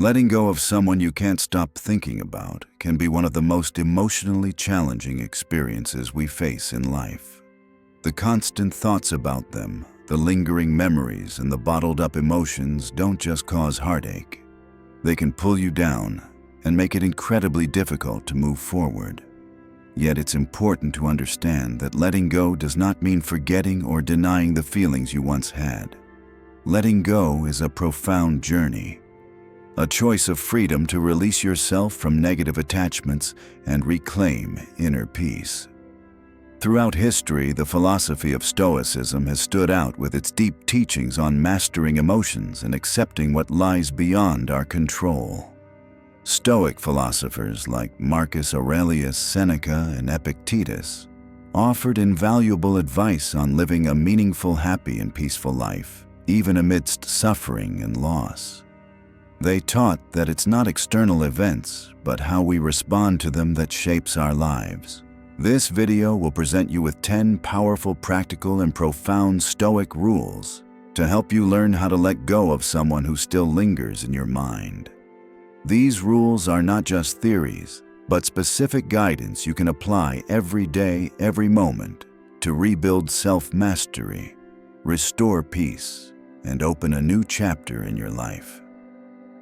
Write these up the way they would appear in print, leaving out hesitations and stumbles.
Letting go of someone you can't stop thinking about can be one of the most emotionally challenging experiences we face in life. The constant thoughts about them, the lingering memories, and the bottled-up emotions don't just cause heartache. They can pull you down and make it incredibly difficult to move forward. Yet it's important to understand that letting go does not mean forgetting or denying the feelings you once had. Letting go is a profound journey, a choice of freedom to release yourself from negative attachments and reclaim inner peace. Throughout history, the philosophy of Stoicism has stood out with its deep teachings on mastering emotions and accepting what lies beyond our control. Stoic philosophers like Marcus Aurelius Seneca and Epictetus offered invaluable advice on living a meaningful, happy, and peaceful life, even amidst suffering and loss. They taught that it's not external events, but how we respond to them that shapes our lives. This video will present you with 10 powerful, practical, and profound Stoic rules to help you learn how to let go of someone who still lingers in your mind. These rules are not just theories, but specific guidance you can apply every day, every moment, to rebuild self-mastery, restore peace, and open a new chapter in your life.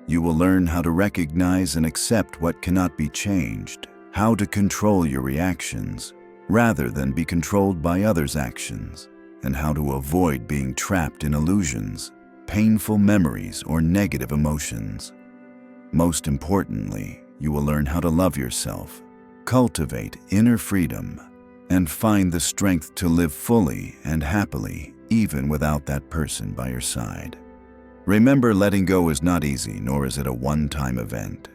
You will learn how to recognize and accept what cannot be changed, how to control your reactions rather than be controlled by others' actions, and how to avoid being trapped in illusions, painful memories, or negative emotions. Most importantly, you will learn how to love yourself, cultivate inner freedom, and find the strength to live fully and happily, even without that person by your side. Remember, letting go is not easy, nor is it a one-time event.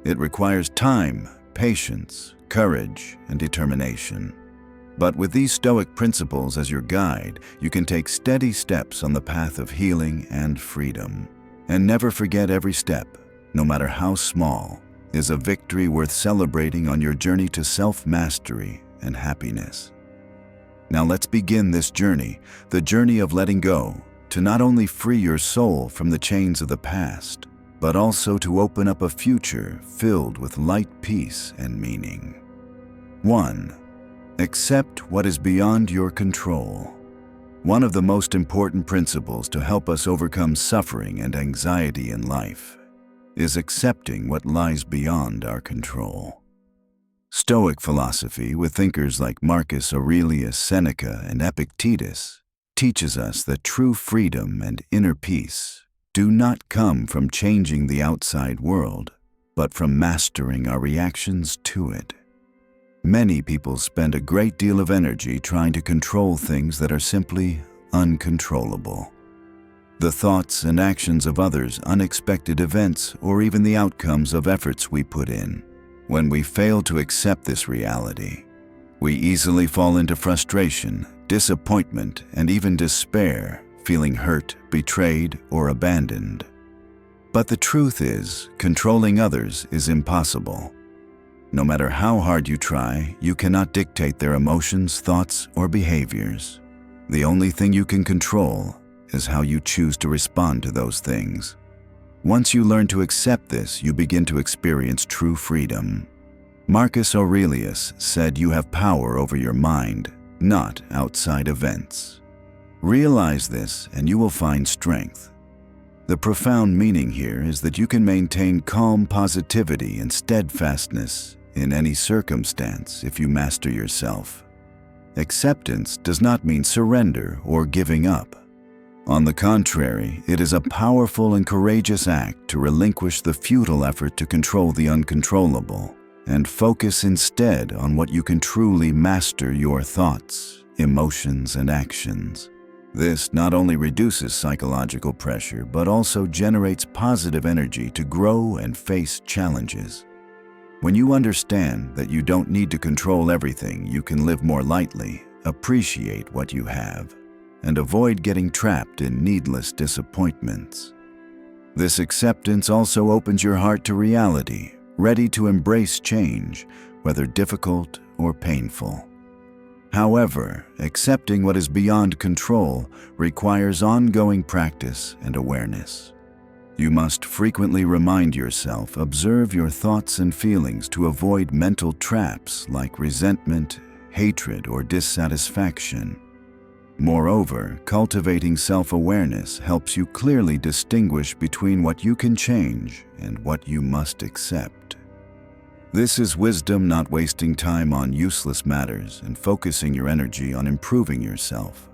It requires time, patience, courage, and determination. But with these Stoic principles as your guide, you can take steady steps on the path of healing and freedom. And never forget, every step, no matter how small, is a victory worth celebrating on your journey to self-mastery and happiness. Now let's begin this journey, the journey of letting go, to not only free your soul from the chains of the past, but also to open up a future filled with light, peace, and meaning. 1. Accept what is beyond your control. One of the most important principles to help us overcome suffering and anxiety in life is accepting what lies beyond our control. Stoic philosophy, with thinkers like Marcus Aurelius Seneca and Epictetus, teaches us that true freedom and inner peace do not come from changing the outside world, but from mastering our reactions to it. Many people spend a great deal of energy trying to control things that are simply uncontrollable. The thoughts and actions of others, unexpected events, or even the outcomes of efforts we put in. When we fail to accept this reality, we easily fall into frustration, disappointment, and even despair, feeling hurt, betrayed, or abandoned. But the truth is, controlling others is impossible. No matter how hard you try, you cannot dictate their emotions, thoughts, or behaviors. The only thing you can control is how you choose to respond to those things. Once you learn to accept this, you begin to experience true freedom. Marcus Aurelius said, "You have power over your mind, not outside events." Realize this and you will find strength. The profound meaning here is that you can maintain calm positivity and steadfastness in any circumstance if you master yourself. Acceptance does not mean surrender or giving up. On the contrary, it is a powerful and courageous act to relinquish the futile effort to control the uncontrollable and focus instead on what you can truly master: your thoughts, emotions, and actions. This not only reduces psychological pressure, but also generates positive energy to grow and face challenges. When you understand that you don't need to control everything, you can live more lightly, appreciate what you have, and avoid getting trapped in needless disappointments. This acceptance also opens your heart to reality, ready to embrace change, whether difficult or painful. However, accepting what is beyond control requires ongoing practice and awareness. You must frequently remind yourself, observe your thoughts and feelings to avoid mental traps like resentment, hatred, or dissatisfaction. Moreover, cultivating self-awareness helps you clearly distinguish between what you can change and what you must accept. This is wisdom, not wasting time on useless matters and focusing your energy on improving yourself.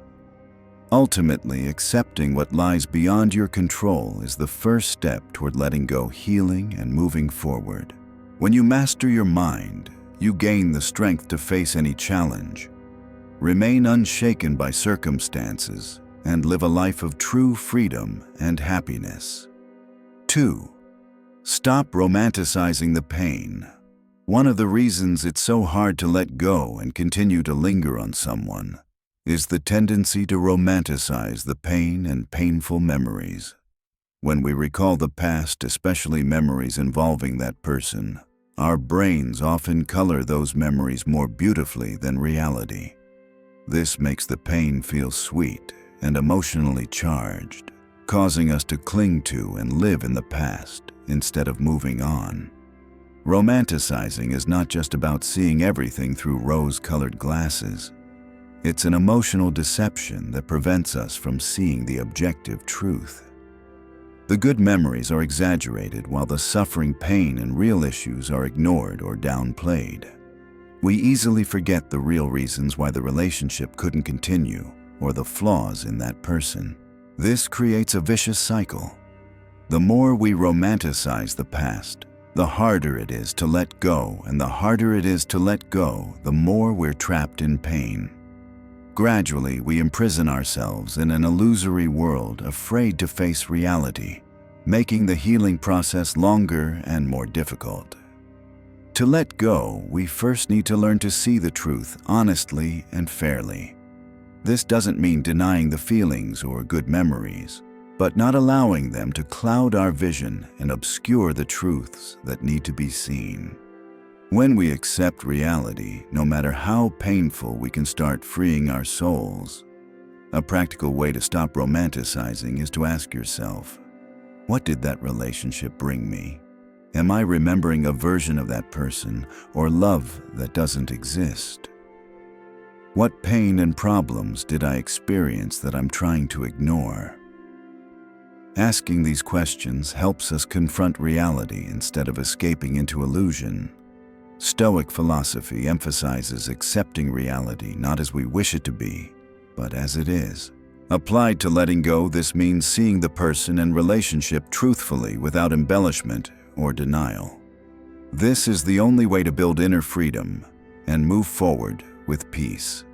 Ultimately, accepting what lies beyond your control is the first step toward letting go, healing, and moving forward. When you master your mind, you gain the strength to face any challenge, remain unshaken by circumstances, and live a life of true freedom and happiness. 2. Stop romanticizing the pain. One of the reasons it's so hard to let go and continue to linger on someone is the tendency to romanticize the pain and painful memories. When we recall the past, especially memories involving that person, our brains often color those memories more beautifully than reality. This makes the pain feel sweet and emotionally charged, causing us to cling to and live in the past instead of moving on. Romanticizing is not just about seeing everything through rose-colored glasses. It's an emotional deception that prevents us from seeing the objective truth. The good memories are exaggerated while the suffering, pain, and real issues are ignored or downplayed. We easily forget the real reasons why the relationship couldn't continue or the flaws in that person. This creates a vicious cycle. The more we romanticize the past, the harder it is to let go, and the harder it is to let go, the more we're trapped in pain. Gradually, we imprison ourselves in an illusory world, afraid to face reality, making the healing process longer and more difficult. To let go, we first need to learn to see the truth honestly and fairly. This doesn't mean denying the feelings or good memories, but not allowing them to cloud our vision and obscure the truths that need to be seen. When we accept reality, no matter how painful, we can start freeing our souls. A practical way to stop romanticizing is to ask yourself, what did that relationship bring me? Am I remembering a version of that person or love that doesn't exist? What pain and problems did I experience that I'm trying to ignore? Asking these questions helps us confront reality instead of escaping into illusion. Stoic philosophy emphasizes accepting reality not as we wish it to be, but as it is. Applied to letting go, this means seeing the person and relationship truthfully without embellishment or denial. This is the only way to build inner freedom and move forward with peace.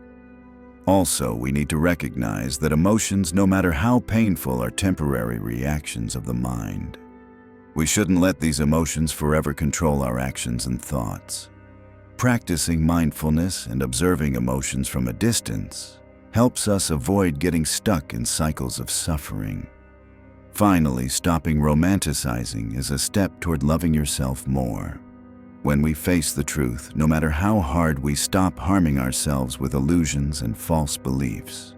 Also, we need to recognize that emotions, no matter how painful, are temporary reactions of the mind. We shouldn't let these emotions forever control our actions and thoughts. Practicing mindfulness and observing emotions from a distance helps us avoid getting stuck in cycles of suffering. Finally, stopping romanticizing is a step toward loving yourself more. When we face the truth, no matter how hard, we stop harming ourselves with illusions and false beliefs.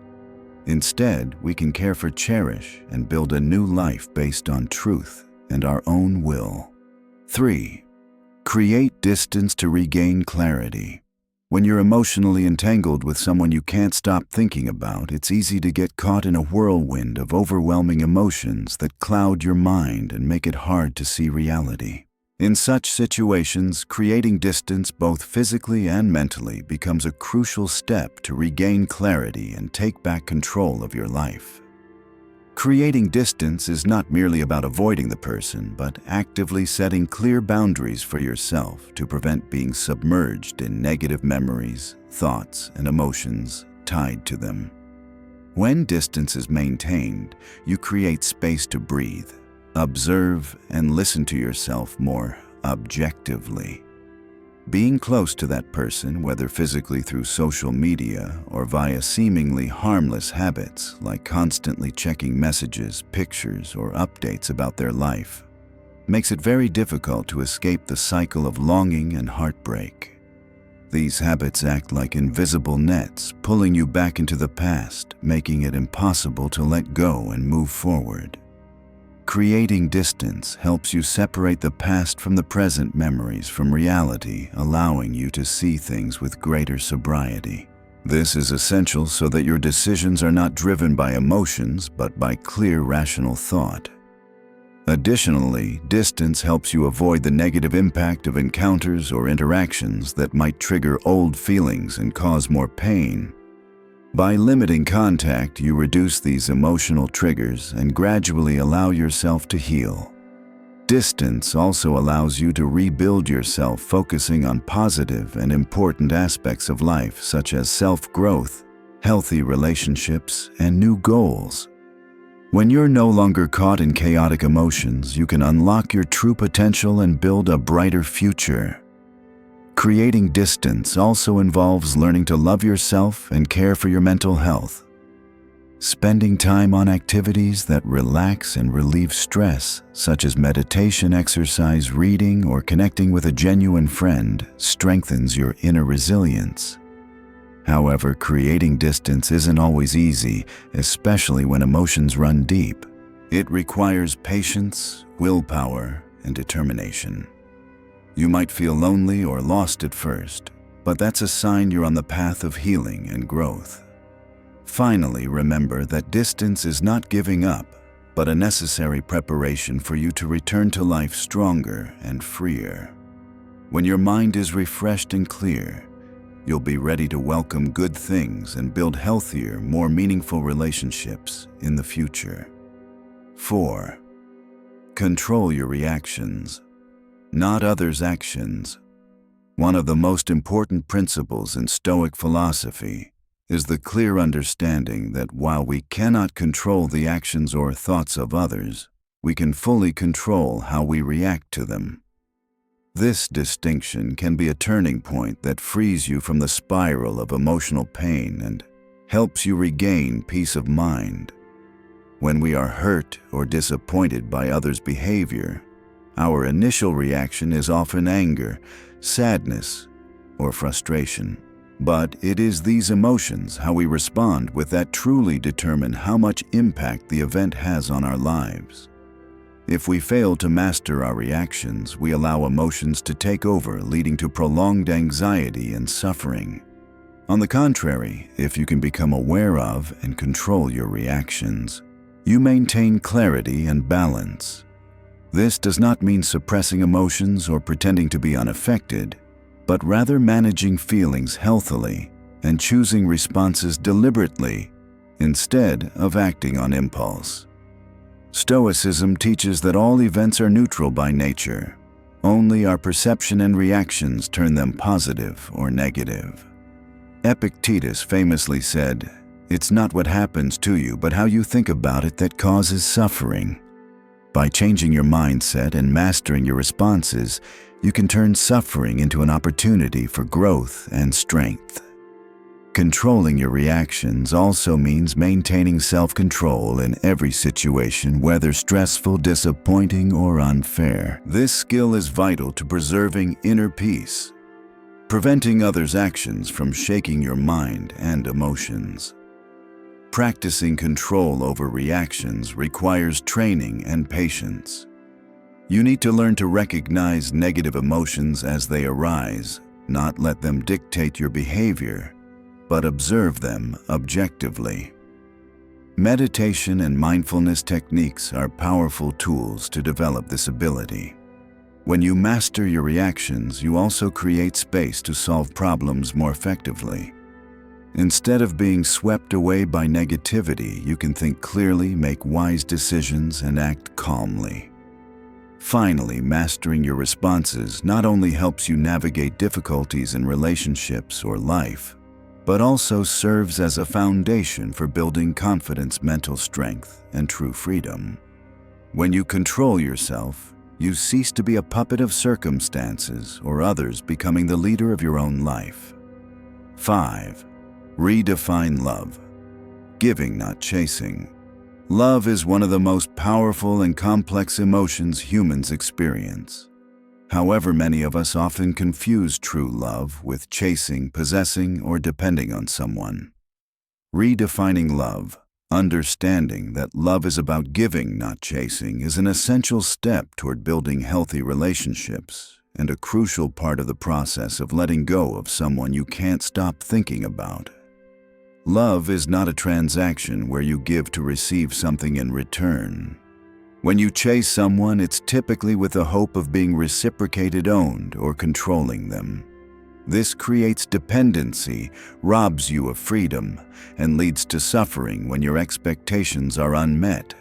Instead, we can care for, cherish, and build a new life based on truth and our own will. 3. Create distance to regain clarity. When you're emotionally entangled with someone you can't stop thinking about, it's easy to get caught in a whirlwind of overwhelming emotions that cloud your mind and make it hard to see reality. In such situations, creating distance both physically and mentally becomes a crucial step to regain clarity and take back control of your life. Creating distance is not merely about avoiding the person, but actively setting clear boundaries for yourself to prevent being submerged in negative memories, thoughts, and emotions tied to them. When distance is maintained, you create space to breathe, observe, and listen to yourself more objectively. Being close to that person, whether physically through social media or via seemingly harmless habits like constantly checking messages, pictures, or updates about their life, makes it very difficult to escape the cycle of longing and heartbreak. These habits act like invisible nets, pulling you back into the past, making it impossible to let go and move forward. Creating distance helps you separate the past from the present memories from reality, allowing you to see things with greater sobriety. This is essential so that your decisions are not driven by emotions, but by clear, rational thought. Additionally, distance helps you avoid the negative impact of encounters or interactions that might trigger old feelings and cause more pain. By limiting contact, you reduce these emotional triggers and gradually allow yourself to heal. Distance also allows you to rebuild yourself, focusing on positive and important aspects of life, such as self-growth, healthy relationships, and new goals. When you're no longer caught in chaotic emotions, you can unlock your true potential and build a brighter future. Creating distance also involves learning to love yourself and care for your mental health. Spending time on activities that relax and relieve stress, such as meditation, exercise, reading, or connecting with a genuine friend, strengthens your inner resilience. However, creating distance isn't always easy, especially when emotions run deep. It requires patience, willpower, and determination. You might feel lonely or lost at first, but that's a sign you're on the path of healing and growth. Finally, remember that distance is not giving up, but a necessary preparation for you to return to life stronger and freer. When your mind is refreshed and clear, you'll be ready to welcome good things and build healthier, more meaningful relationships in the future. 4. Control your reactions, not others' actions. One of the most important principles in Stoic philosophy is the clear understanding that while we cannot control the actions or thoughts of others, we can fully control how we react to them. This distinction can be a turning point that frees you from the spiral of emotional pain and helps you regain peace of mind. When we are hurt or disappointed by others' behavior, our initial reaction is often anger, sadness, or frustration. But it is these emotions, how we respond with that, truly determine how much impact the event has on our lives. If we fail to master our reactions, we allow emotions to take over, leading to prolonged anxiety and suffering. On the contrary, if you can become aware of and control your reactions, you maintain clarity and balance. This does not mean suppressing emotions or pretending to be unaffected, but rather managing feelings healthily and choosing responses deliberately instead of acting on impulse. Stoicism teaches that all events are neutral by nature. Only our perception and reactions turn them positive or negative. Epictetus famously said, "It's not what happens to you, but how you think about it that causes suffering." By changing your mindset and mastering your responses, you can turn suffering into an opportunity for growth and strength. Controlling your reactions also means maintaining self-control in every situation, whether stressful, disappointing, or unfair. This skill is vital to preserving inner peace, preventing others' actions from shaking your mind and emotions. Practicing control over reactions requires training and patience. You need to learn to recognize negative emotions as they arise, not let them dictate your behavior, but observe them objectively. Meditation and mindfulness techniques are powerful tools to develop this ability. When you master your reactions, you also create space to solve problems more effectively. Instead of being swept away by negativity, you can think clearly, make wise decisions, and act calmly. Finally, mastering your responses not only helps you navigate difficulties in relationships or life, but also serves as a foundation for building confidence, mental strength, and true freedom. When you control yourself, you cease to be a puppet of circumstances or others, becoming the leader of your own life. 5. Redefine love. Giving, not chasing. Love is one of the most powerful and complex emotions humans experience. However, many of us often confuse true love with chasing, possessing, or depending on someone. Redefining love Understanding that love is about giving, not chasing, is an essential step toward building healthy relationships and a crucial part of the process of letting go of someone you can't stop thinking about. Love is not a transaction where you give to receive something in return. When you chase someone, it's typically with the hope of being reciprocated, owned, or controlling them. This creates dependency, robs you of freedom, and leads to suffering when your expectations are unmet.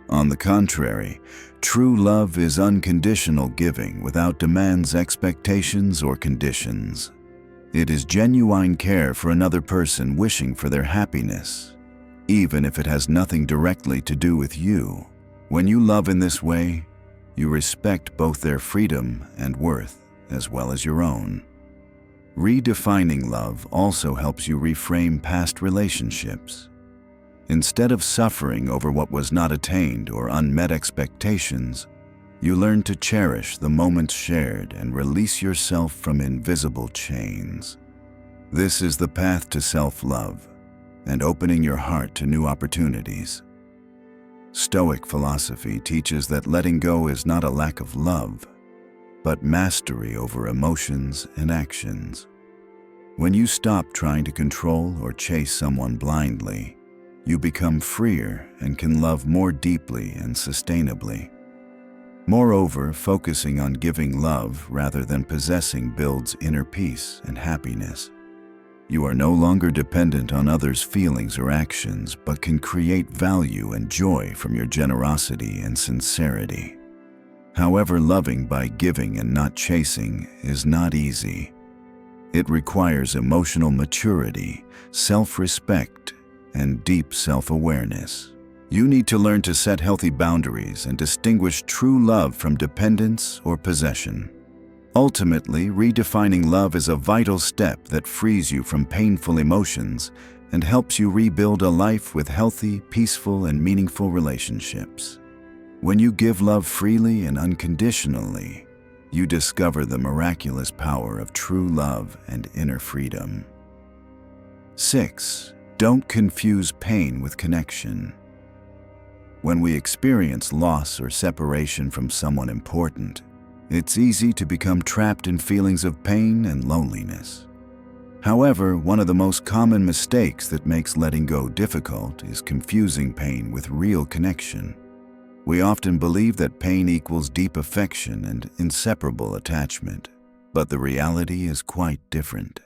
On the contrary, true love is unconditional giving without demands, expectations, or conditions. It is genuine care for another person, wishing for their happiness, even if it has nothing directly to do with you. When you love in this way, you respect both their freedom and worth, as well as your own. Redefining love also helps you reframe past relationships. Instead of suffering over what was not attained or unmet expectations, you learn to cherish the moments shared and release yourself from invisible chains. This is the path to self-love and opening your heart to new opportunities. Stoic philosophy teaches that letting go is not a lack of love, but mastery over emotions and actions. When you stop trying to control or chase someone blindly, you become freer and can love more deeply and sustainably. Moreover, focusing on giving love rather than possessing builds inner peace and happiness. You are no longer dependent on others' feelings or actions, but can create value and joy from your generosity and sincerity. However, loving by giving and not chasing is not easy. It requires emotional maturity, self-respect, and deep self-awareness. You need to learn to set healthy boundaries and distinguish true love from dependence or possession. Ultimately, redefining love is a vital step that frees you from painful emotions and helps you rebuild a life with healthy, peaceful, and meaningful relationships. When you give love freely and unconditionally, you discover the miraculous power of true love and inner freedom. 6. Don't confuse pain with connection. When we experience loss or separation from someone important, it's easy to become trapped in feelings of pain and loneliness. However, one of the most common mistakes that makes letting go difficult is confusing pain with real connection. We often believe that pain equals deep affection and inseparable attachment, but the reality is quite different.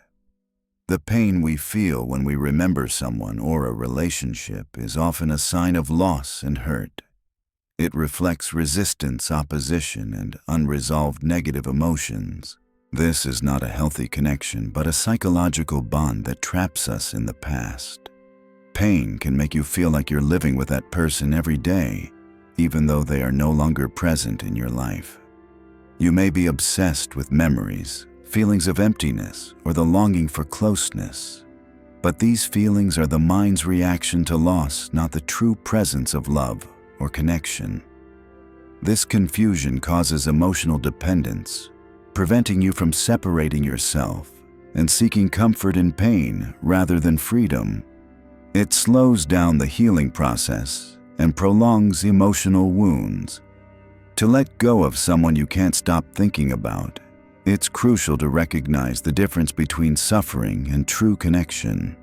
The pain we feel when we remember someone or a relationship is often a sign of loss and hurt. It reflects resistance, opposition, and unresolved negative emotions. This is not a healthy connection, but a psychological bond that traps us in the past. Pain can make you feel like you're living with that person every day, even though they are no longer present in your life. You may be obsessed with memories, feelings of emptiness, or the longing for closeness. But these feelings are the mind's reaction to loss, not the true presence of love or connection. This confusion causes emotional dependence, preventing you from separating yourself and seeking comfort in pain rather than freedom. It slows down the healing process and prolongs emotional wounds. To let go of someone you can't stop thinking about, it's crucial to recognize the difference between suffering and true connection.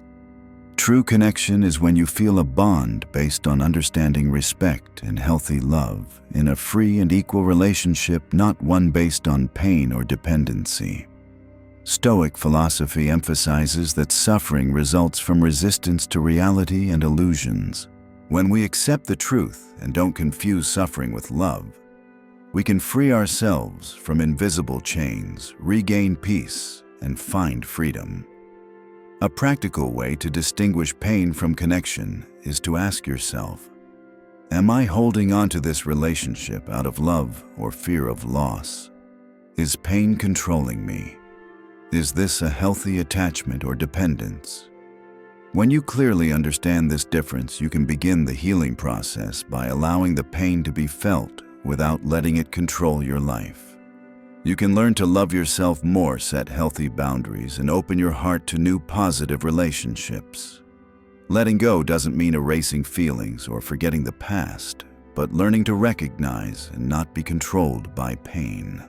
True connection is when you feel a bond based on understanding, respect, and healthy love in a free and equal relationship, not one based on pain or dependency. Stoic philosophy emphasizes that suffering results from resistance to reality and illusions. When we accept the truth and don't confuse suffering with love, we can free ourselves from invisible chains, regain peace, and find freedom. A practical way to distinguish pain from connection is to ask yourself, am I holding on to this relationship out of love or fear of loss? Is pain controlling me? Is this a healthy attachment or dependence? When you clearly understand this difference, you can begin the healing process by allowing the pain to be felt without letting it control your life. You can learn to love yourself more, set healthy boundaries, and open your heart to new positive relationships. Letting go doesn't mean erasing feelings or forgetting the past, but learning to recognize and not be controlled by pain.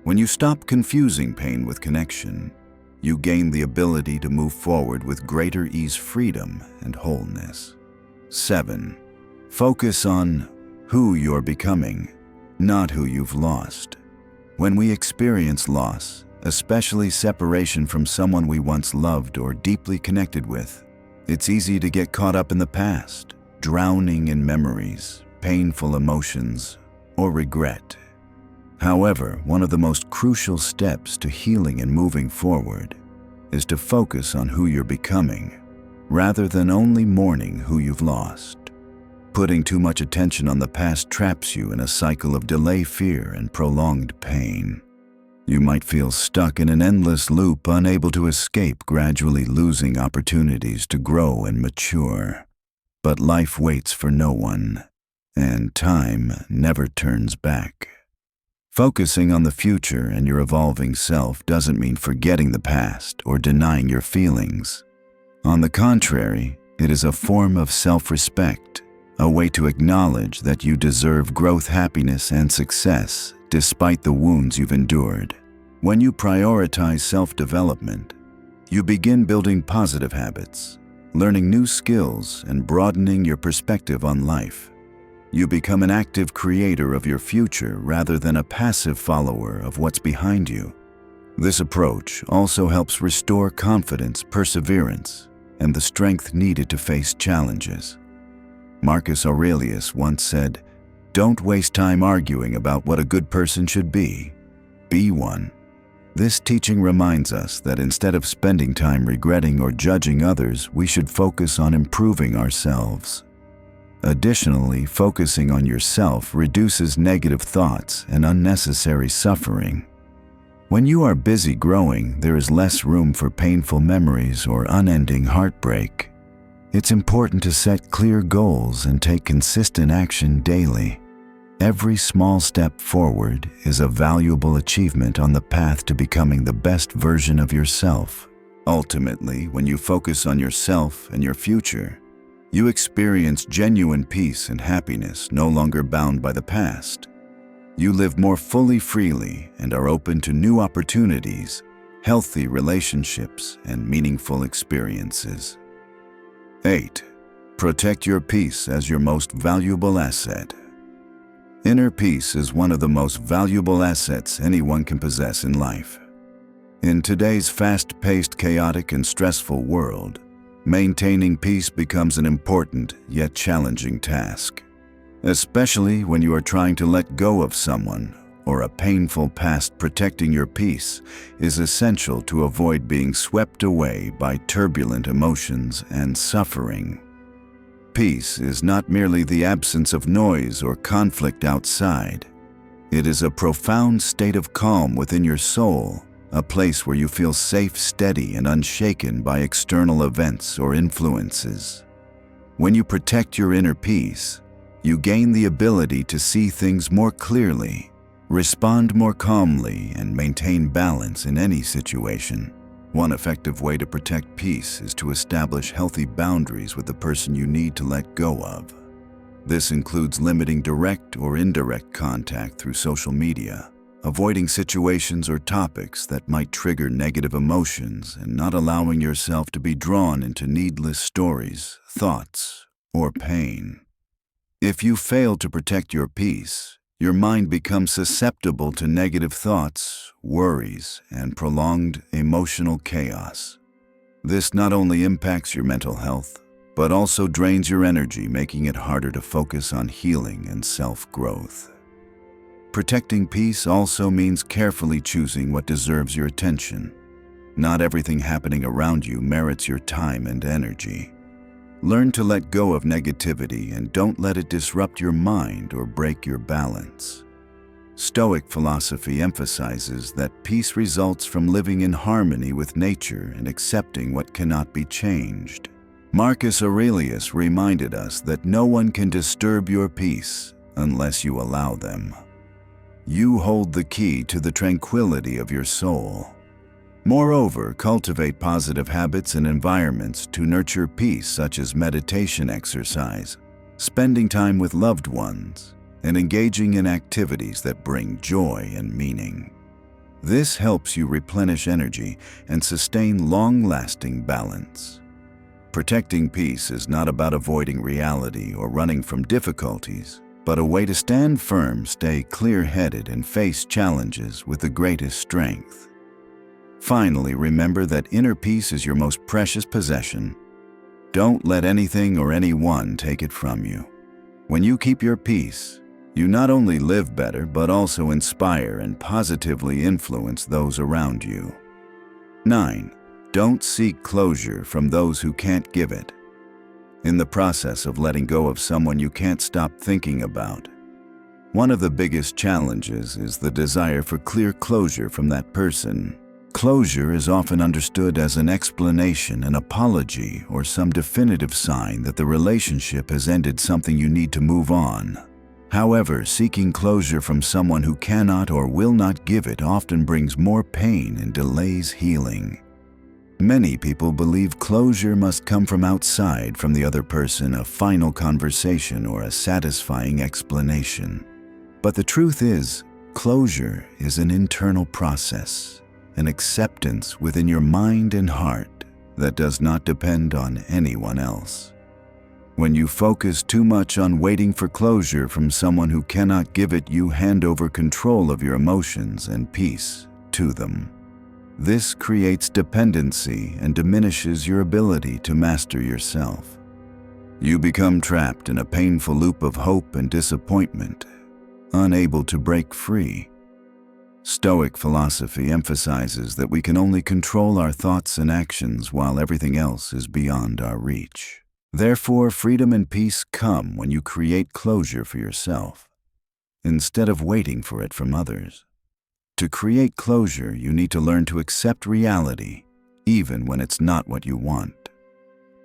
When you stop confusing pain with connection, you gain the ability to move forward with greater ease, freedom, and wholeness. 7. Focus on who you're becoming, not who you've lost. When we experience loss, especially separation from someone we once loved or deeply connected with, it's easy to get caught up in the past, drowning in memories, painful emotions, or regret. However, one of the most crucial steps to healing and moving forward is to focus on who you're becoming, rather than only mourning who you've lost. Putting too much attention on the past traps you in a cycle of delay, fear, and prolonged pain. You might feel stuck in an endless loop, unable to escape, gradually losing opportunities to grow and mature. But life waits for no one, and time never turns back. Focusing on the future and your evolving self doesn't mean forgetting the past or denying your feelings. On the contrary, it is a form of self-respect, a way to acknowledge that you deserve growth, happiness, and success despite the wounds you've endured. When you prioritize self-development, you begin building positive habits, learning new skills, and broadening your perspective on life. You become an active creator of your future rather than a passive follower of what's behind you. This approach also helps restore confidence, perseverance, and the strength needed to face challenges. Marcus Aurelius once said, "Don't waste time arguing about what a good person should be. Be one." This teaching reminds us that instead of spending time regretting or judging others, we should focus on improving ourselves. Additionally, focusing on yourself reduces negative thoughts and unnecessary suffering. When you are busy growing, there is less room for painful memories or unending heartbreak. It's important to set clear goals and take consistent action daily. Every small step forward is a valuable achievement on the path to becoming the best version of yourself. Ultimately, when you focus on yourself and your future, you experience genuine peace and happiness, no longer bound by the past. You live more fully, freely, and are open to new opportunities, healthy relationships, and meaningful experiences. 8. Protect your peace as your most valuable asset. Inner peace is one of the most valuable assets anyone can possess in life. In today's fast-paced, chaotic, and stressful world, maintaining peace becomes an important yet challenging task. Especially when you are trying to let go of someone or a painful past. Protecting your peace is essential to avoid being swept away by turbulent emotions and suffering. Peace is not merely the absence of noise or conflict outside. It is a profound state of calm within your soul, a place where you feel safe, steady, and unshaken by external events or influences. When you protect your inner peace, you gain the ability to see things more clearly, respond more calmly, and maintain balance in any situation. One effective way to protect peace is to establish healthy boundaries with the person you need to let go of. This includes limiting direct or indirect contact through social media, avoiding situations or topics that might trigger negative emotions, and not allowing yourself to be drawn into needless stories, thoughts, or pain. If you fail to protect your peace, your mind becomes susceptible to negative thoughts, worries, and prolonged emotional chaos. This not only impacts your mental health, but also drains your energy, making it harder to focus on healing and self-growth. Protecting peace also means carefully choosing what deserves your attention. Not everything happening around you merits your time and energy. Learn to let go of negativity and don't let it disrupt your mind or break your balance. Stoic philosophy emphasizes that peace results from living in harmony with nature and accepting what cannot be changed. Marcus Aurelius reminded us that no one can disturb your peace unless you allow them. You hold the key to the tranquility of your soul. Moreover, cultivate positive habits and environments to nurture peace, such as meditation exercise, spending time with loved ones, and engaging in activities that bring joy and meaning. This helps you replenish energy and sustain long-lasting balance. Protecting peace is not about avoiding reality or running from difficulties, but a way to stand firm, stay clear-headed, and face challenges with the greatest strength. Finally, remember that inner peace is your most precious possession. Don't let anything or anyone take it from you. When you keep your peace, you not only live better, but also inspire and positively influence those around you. 9. Don't seek closure from those who can't give it. In the process of letting go of someone you can't stop thinking about, one of the biggest challenges is the desire for clear closure from that person. Closure is often understood as an explanation, an apology, or some definitive sign that the relationship has ended, something you need to move on. However, seeking closure from someone who cannot or will not give it often brings more pain and delays healing. Many people believe closure must come from outside, from the other person, a final conversation or a satisfying explanation. But the truth is, closure is an internal process, an acceptance within your mind and heart that does not depend on anyone else. When you focus too much on waiting for closure from someone who cannot give it, you hand over control of your emotions and peace to them. This creates dependency and diminishes your ability to master yourself. You become trapped in a painful loop of hope and disappointment, unable to break free. Stoic philosophy emphasizes that we can only control our thoughts and actions while everything else is beyond our reach. Therefore, freedom and peace come when you create closure for yourself, instead of waiting for it from others. To create closure, you need to learn to accept reality, even when it's not what you want.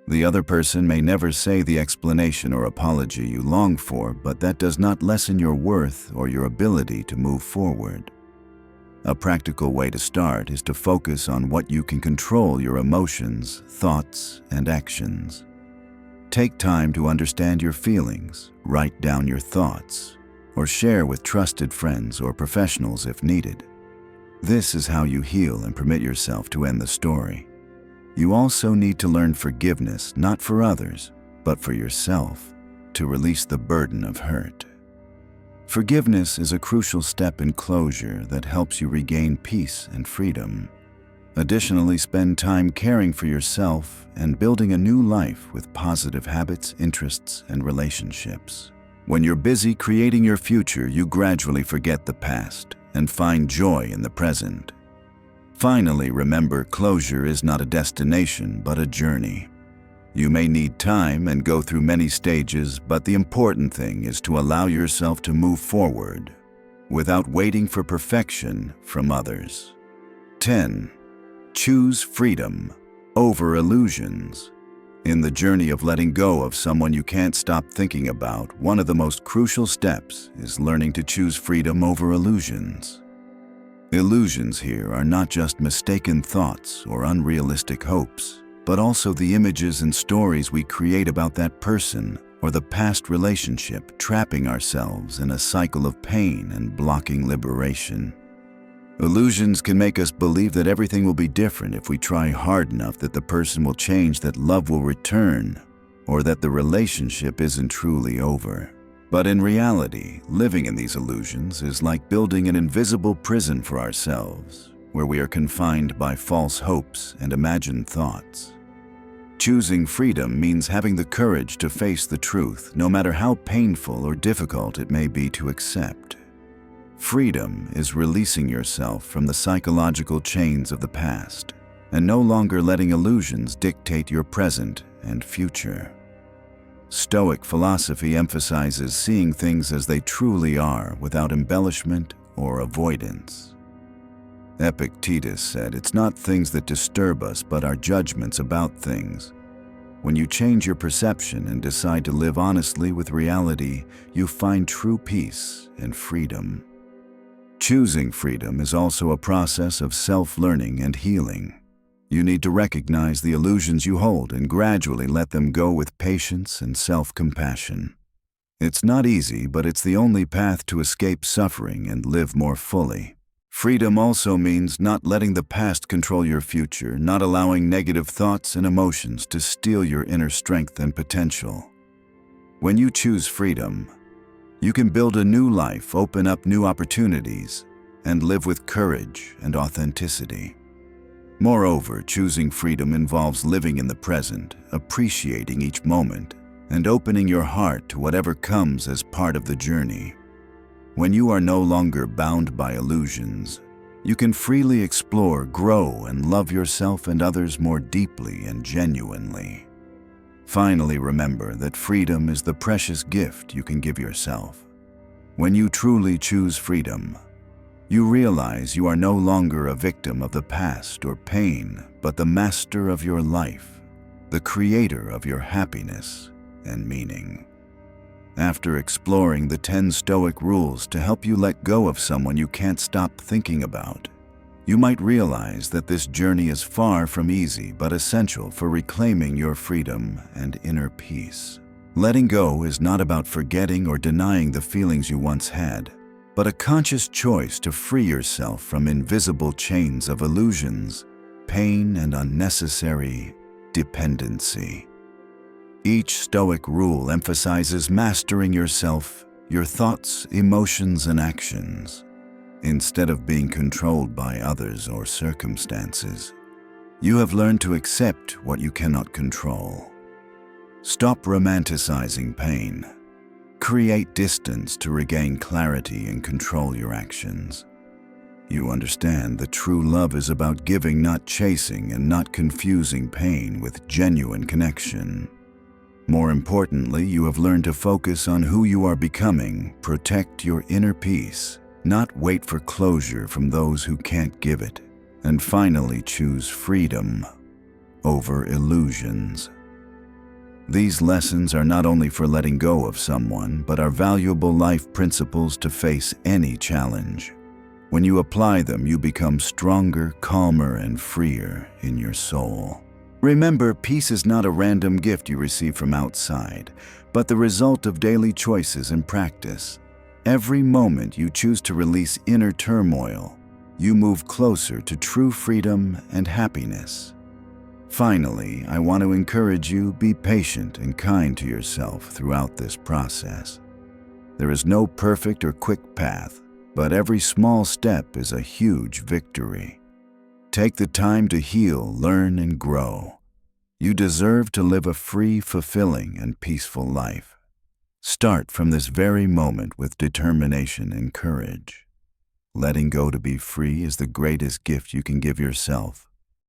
The other person may never say the explanation or apology you long for, but that does not lessen your worth or your ability to move forward. A practical way to start is to focus on what you can control: your emotions, thoughts, and actions. Take time to understand your feelings, write down your thoughts, or share with trusted friends or professionals if needed. This is how you heal and permit yourself to end the story. You also need to learn forgiveness, not for others, but for yourself, to release the burden of hurt. Forgiveness is a crucial step in closure that helps you regain peace and freedom. Additionally, spend time caring for yourself and building a new life with positive habits, interests, and relationships. When you're busy creating your future, you gradually forget the past and find joy in the present. Finally, remember, closure is not a destination, but a journey. You may need time and go through many stages, but the important thing is to allow yourself to move forward without waiting for perfection from others. 10. Choose freedom over illusions. In the journey of letting go of someone you can't stop thinking about, one of the most crucial steps is learning to choose freedom over illusions. Illusions here are not just mistaken thoughts or unrealistic hopes, but also the images and stories we create about that person or the past relationship, trapping ourselves in a cycle of pain and blocking liberation. Illusions can make us believe that everything will be different if we try hard enough, that the person will change, that love will return, or that the relationship isn't truly over. But in reality, living in these illusions is like building an invisible prison for ourselves, where we are confined by false hopes and imagined thoughts. Choosing freedom means having the courage to face the truth, no matter how painful or difficult it may be to accept. Freedom is releasing yourself from the psychological chains of the past and no longer letting illusions dictate your present and future. Stoic philosophy emphasizes seeing things as they truly are, without embellishment or avoidance. Epictetus said, "It's not things that disturb us, but our judgments about things." When you change your perception and decide to live honestly with reality, you find true peace and freedom. Choosing freedom is also a process of self-learning and healing. You need to recognize the illusions you hold and gradually let them go with patience and self-compassion. It's not easy, but it's the only path to escape suffering and live more fully. Freedom also means not letting the past control your future, not allowing negative thoughts and emotions to steal your inner strength and potential. When you choose freedom, you can build a new life, open up new opportunities, and live with courage and authenticity. Moreover, choosing freedom involves living in the present, appreciating each moment, and opening your heart to whatever comes as part of the journey. When you are no longer bound by illusions, you can freely explore, grow, and love yourself and others more deeply and genuinely. Finally, remember that freedom is the precious gift you can give yourself. When you truly choose freedom, you realize you are no longer a victim of the past or pain, but the master of your life, the creator of your happiness and meaning. After exploring the 10 Stoic rules to help you let go of someone you can't stop thinking about, you might realize that this journey is far from easy but essential for reclaiming your freedom and inner peace. Letting go is not about forgetting or denying the feelings you once had, but a conscious choice to free yourself from invisible chains of illusions, pain, and unnecessary dependency. Each Stoic rule emphasizes mastering yourself, your thoughts, emotions, and actions, instead of being controlled by others or circumstances. You have learned to accept what you cannot control. Stop romanticizing pain. Create distance to regain clarity and control your actions. You understand that true love is about giving, not chasing, and not confusing pain with genuine connection. More importantly, you have learned to focus on who you are becoming, protect your inner peace, not wait for closure from those who can't give it, and finally choose freedom over illusions. These lessons are not only for letting go of someone, but are valuable life principles to face any challenge. When you apply them, you become stronger, calmer, and freer in your soul. Remember, peace is not a random gift you receive from outside, but the result of daily choices and practice. Every moment you choose to release inner turmoil, you move closer to true freedom and happiness. Finally, I want to encourage you, be patient and kind to yourself throughout this process. There is no perfect or quick path, but every small step is a huge victory. Take the time to heal, learn, and grow. You deserve to live a free, fulfilling, and peaceful life. Start from this very moment with determination and courage. Letting go to be free is the greatest gift you can give yourself.